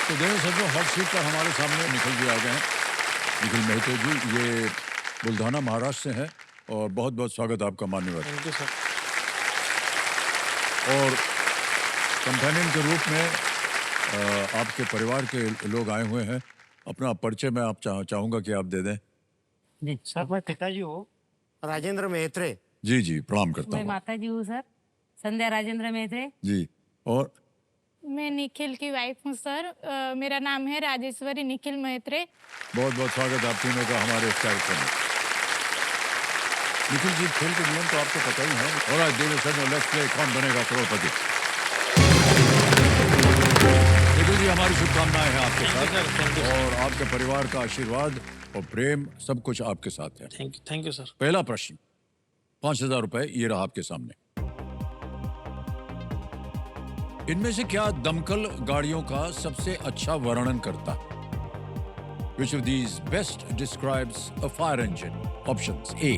तो देखो sir, hot seat पर हमारे सामने निखिल जी आ गए हैं। निखिल मेहते जी, ये बुल्धाना महाराष्ट्र से हैं और बहुत बहुत स्वागत आपका मान्यवर। Thank you sir. और कंपेनियन के रूप में आपके परिवार के लोग आए हुए हैं। अपना परिचय मैं आप चाहूंगा कि आप दे दें। जी सर, मैं पिताजी हूँ राजेंद्र मेहत्रे। जी जी, प्रणाम करता मैं हूँ। माता जी हूँ सर, संध्या राजेंद्र मेहते। जी, और मैं निखिल की वाइफ हूँ सर। मेरा नाम है राजेश्वरी निखिल मेहत्रे। बहुत बहुत स्वागत आप तीनों का हमारे इस कार्यक्रम में। निखिल जी, खेल के नियम तो आपको पता ही है। और आज देवी सर, लेट्स प्ले कौन बनेगा करोड़पति। निखिल जी, हमारी शुभकामनाएं हैं आपके साथ और आपके परिवार का आशीर्वाद और प्रेम सब कुछ आपके साथ है। Thank you sir. पहला प्रश्न, 5,000 रुपए ये रहा आपके सामने। इनमें से क्या दमकल गाड़ियों का सबसे अच्छा वर्णन करता है? Which of these best describes a fire engine? Options: A,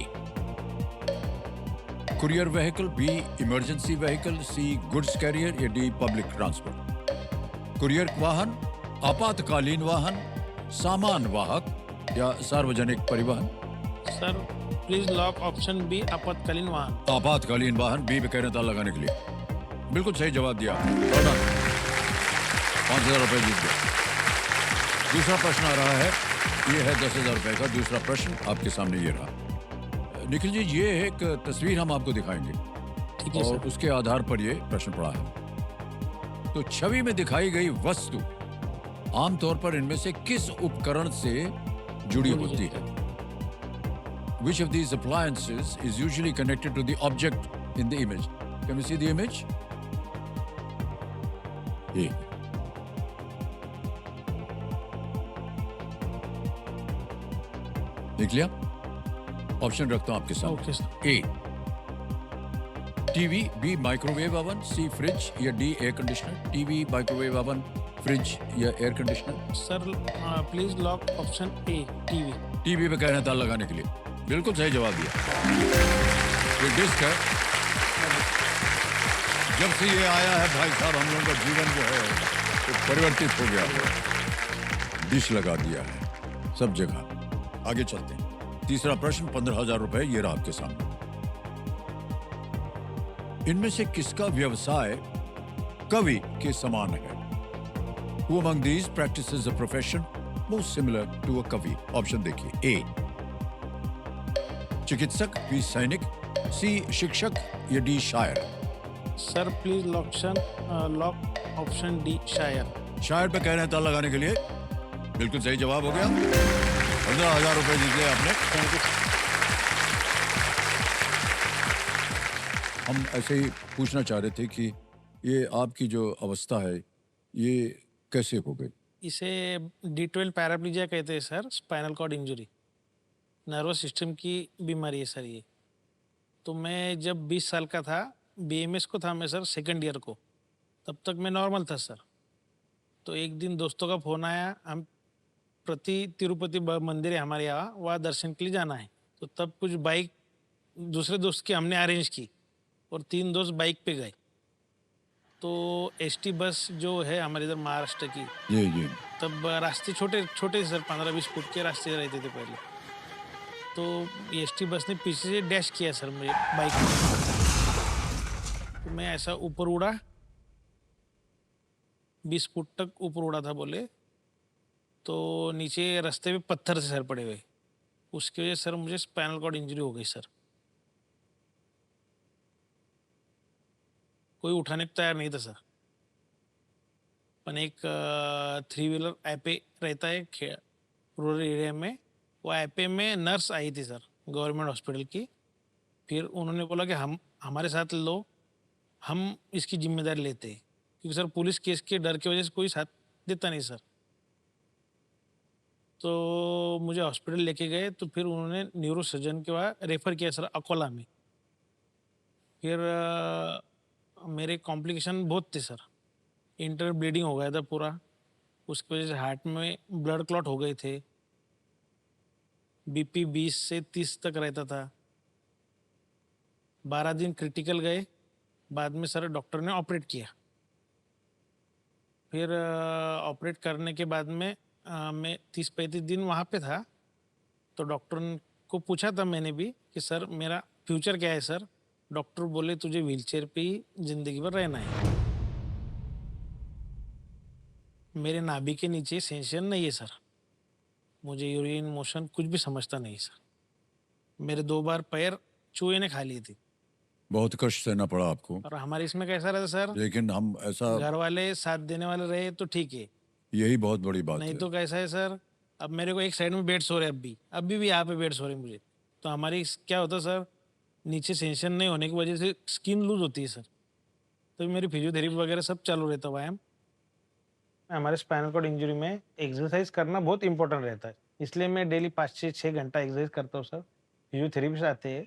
courier vehicle, B, emergency vehicle, C, goods carrier, या D, public transport. कुरियर वाहन, आपातकालीन वाहन, सामान वाहक या सार्वजनिक परिवहन? Sir please lock option B, आपातकालीन वाहन। आपातकालीन वाहन बी पे कहने ताला लगाने के लिए बिल्कुल सही जवाब दिया। 5,000 रुपए जीत गए। दूसरा प्रश्न आ रहा है, ये है 10,000 रुपए का दूसरा प्रश्न आपके सामने ये रहा। निखिल जी, ये एक तस्वीर हम आपको दिखाएंगे ठीक है और सर। उसके आधार पर ये प्रश्न पड़ा है। तो छवि में दिखाई गई वस्तु आमतौर पर इनमें से किस उपकरण से जुड़ी होती है? Which of these appliances is usually connected to the object in the image? Can we see the image? A. देख लिया? ऑप्शन रखता हूं आपके सामने। Okay sir. A, TV, B microwave oven, C fridge या D air conditioner? TV, microwave oven, fridge या air conditioner? Sir please lock option A, TV. TV पे कहना ताला लगाने के लिए बिल्कुल सही जवाब दिया। ये डिस्क है। जब से ये आया है भाई साहब, हम लोगों का जीवन जो है वो परिवर्तित हो गया है। डिश लगा दिया है सब जगह। आगे चलते हैं। तीसरा प्रश्न, 15,000 रुपए ये रहा आपके सामने। इनमें से किसका व्यवसाय कवि के समान है? Who among these practices a profession most similar to a कवि? ऑप्शन देखिए। A, चिकित्सक, बी सैनिक, सी शिक्षक या डी शायर? Sir please lock option D, शायर। शायर पे कह रहे हैं ताला लगाने के लिए बिल्कुल सही जवाब हो गया। 15,000 रुपए जीत गए आपने। Thank you. हम ऐसे ही पूछना चाह रहे थे कि ये आपकी जो अवस्था है ये कैसे हो गई? इसे D12 पैराप्लीजिया कहते हैं sir, spinal cord injury, nervous system की बीमारी है सर ये। तो मैं जब 20 साल का था, BMS को था मैं सर, सेकंड ईयर को, तब तक मैं नॉर्मल था सर। तो एक दिन दोस्तों का फ़ोन आया, हम तिरुपति मंदिर है हमारे यहाँ, वहाँ दर्शन के लिए जाना है। तो तब कुछ बाइक दूसरे दोस्त की हमने अरेंज की और 3 दोस्त बाइक पे गए। तो ST बस जो है हमारे इधर महाराष्ट्र की, जी, तब रास्ते छोटे छोटे सर, 15-20 फुट के रास्ते रहते थे पहले। तो ST बस ने पीछे से डैश किया सर मुझे बाइक में। तो मैं ऐसा ऊपर उड़ा, 20 फुट तक ऊपर उड़ा था बोले। तो नीचे रास्ते पे पत्थर से सर पड़े हुए, उसकी वजह से सर मुझे स्पाइनल कॉर्ड इंजरी हो गई सर। कोई उठाने को तैयार नहीं था सर। पर एक 3 व्हीलर ऐपे रहता है रूरल एरिया में, वो ऐपे में नर्स आई थी सर, गवर्नमेंट हॉस्पिटल की। फिर उन्होंने बोला कि हम हमारे साथ लो, हम इसकी जिम्मेदारी लेते हैं, क्योंकि सर पुलिस केस के डर की वजह से कोई साथ देता नहीं सर। तो मुझे हॉस्पिटल लेके गए, तो फिर उन्होंने न्यूरो सर्जन के वहाँ रेफ़र किया सर, अकोला में। फिर मेरे कॉम्प्लिकेशन बहुत थे सर, इंटर ब्लीडिंग हो गया था पूरा, उसकी वजह से हार्ट में ब्लड क्लॉट हो गए थे, BP 20 से 30 तक रहता था। 12 दिन क्रिटिकल गए, बाद में सर डॉक्टर ने ऑपरेट किया। फिर ऑपरेट करने के बाद में मैं 30-35 दिन वहाँ पे था। तो डॉक्टर को पूछा था मैंने भी कि सर मेरा फ्यूचर क्या है सर? डॉक्टर बोले तुझे व्हीलचेयर पे ही ज़िंदगी भर रहना है। मेरे नाभि के नीचे सेंसेशन नहीं है सर। मुझे यूरिन मोशन कुछ भी समझता नहीं सर। मेरे 2 बार पैर चूहे ने खा लिए थे। बहुत कष्ट सहना पड़ा आपको, और हमारे इसमें कैसा रहता सर, लेकिन हम ऐसा, घर वाले साथ देने वाले रहे तो ठीक है, यही बहुत बड़ी बात नहीं है। तो कैसा है सर, अब मेरे को एक साइड में बेड सो रहे अभी भी यहाँ पे बेड सो रहे मुझे। तो हमारी क्या होता है सर, नीचे सेंशन नहीं होने की वजह से स्किन लूज होती है सर। तो मेरी फिजियोथेरेपी वगैरह सब चालू रहता है व्यायाम। हमारे स्पाइनल कॉर्ड इंजरी में एक्सरसाइज करना बहुत इंपॉर्टेंट रहता है, इसलिए मैं डेली 5 से 6 घंटा एक्सरसाइज करता हूँ सर। फिजियोथेरेपी से आते हैं,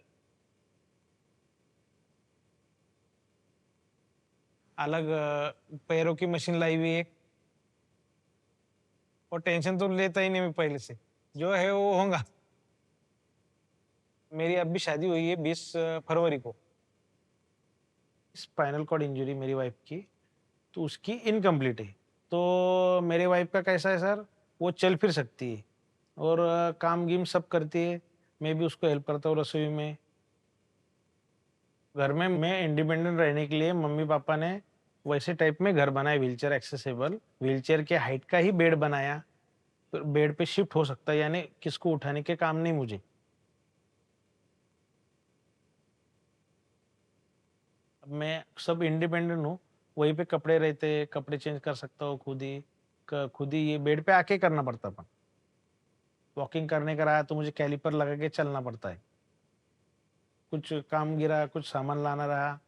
अलग पैरों की मशीन लाई हुई है, और टेंशन तो लेता ही नहीं मैं पहले से, जो है वो होगा। मेरी अभी शादी हुई है 20 फरवरी को। स्पाइनल कॉर्ड इंजरी मेरी वाइफ की, तो उसकी इनकम्प्लीट है। तो मेरे वाइफ का कैसा है सर, वो चल फिर सकती है और काम गिम सब करती है। मैं भी उसको हेल्प करता हूँ रसोई में। घर में मैं इंडिपेंडेंट रहने के लिए मम्मी पापा ने वैसे टाइप में घर बनाया, व्हीलचेयर एक्सेसिबल, व्हीलचेयर के हाइट का ही बेड बनाया। तो बेड पे शिफ्ट हो सकता है, यानी किसको उठाने के काम नहीं मुझे। अब मैं सब इंडिपेंडेंट हूँ, वहीं पे कपड़े रहते, कपड़े चेंज कर सकता हूँ खुद ही। खुद ही ये बेड पे आके करना पड़ता था। वॉकिंग करने का रहा तो मुझे कैलिपर लगा के चलना पड़ता है। कुछ काम गिरा, कुछ सामान लाना रहा,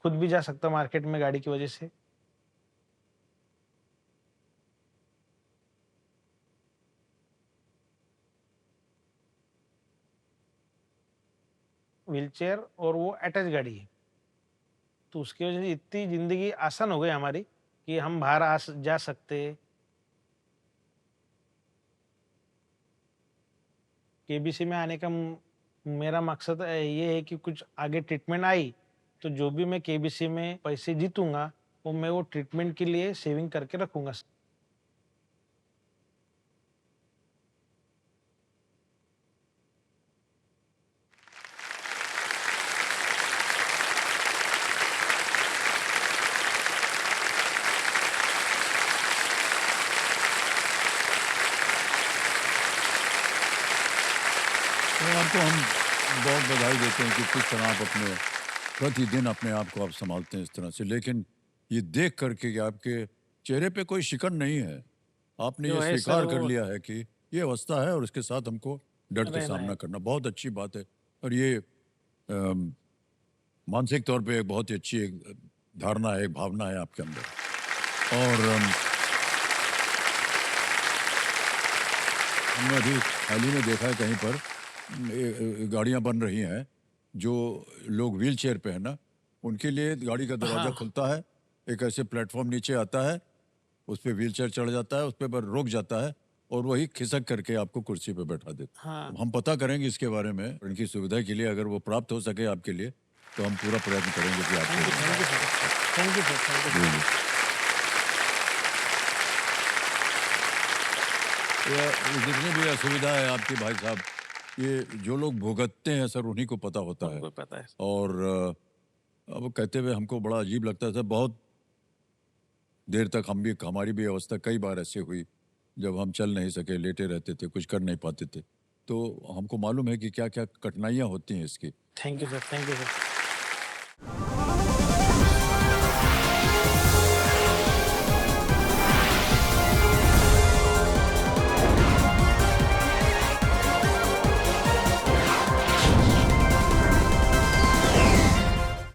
खुद भी जा सकता मार्केट में गाड़ी की वजह से। व्हीलचेयर और वो अटैच गाड़ी है, तो उसकी वजह से इतनी जिंदगी आसान हो गई हमारी कि हम बाहर जा सकते। केबीसी में आने का मेरा मकसद ये है कि कुछ आगे ट्रीटमेंट आई तो जो भी मैं केबीसी में पैसे जीतूंगा वो मैं वो ट्रीटमेंट के लिए सेविंग करके रखूंगा। तो आपको हम बहुत बधाई देते हैं कि किस तरह आप अपने प्रतिदिन अपने आप को आप संभालते हैं इस तरह से। लेकिन ये देख करके कि आपके चेहरे पे कोई शिकन नहीं है, आपने जो ये है सर स्वीकार कर वो लिया है कि ये अवस्था है और इसके साथ हमको डट के रहना सामना है। करना, बहुत अच्छी बात है। और ये अम, मानसिक तौर पे एक बहुत ही अच्छी एक धारणा है, एक भावना है आपके अंदर। और हमने अभी हाल ही में देखा है कहीं पर गाड़ियां बन रही हैं, जो लोग व्हील चेयर पे है ना, उनके लिए गाड़ी का दरवाजा हाँ खुलता है, एक ऐसे प्लेटफॉर्म नीचे आता है, उस पर व्हील चेयर चढ़ जाता है, उस पर रुक जाता है और वही खिसक करके आपको कुर्सी पे बैठा देता है। हाँ। तो हम पता करेंगे इसके बारे में, इनकी सुविधा के लिए अगर वो प्राप्त हो सके आपके लिए तो हम पूरा प्रयत्न करेंगे कि थैंक यू आपको। Sir, thank you sir, thank you. जी, जी। ये जितनी भी असुविधा है आपकी भाई साहब, ये जो लोग भुगतते हैं सर उन्हीं को पता होता है। उनको पता है। और अब कहते हुए हमको बड़ा अजीब लगता है सर, बहुत देर तक हमारी भी अवस्था कई बार ऐसी हुई जब हम चल नहीं सके, लेटे रहते थे, कुछ कर नहीं पाते थे। तो हमको मालूम है कि क्या क्या कठिनाइयाँ होती हैं इसकी। Thank you sir, thank you sir.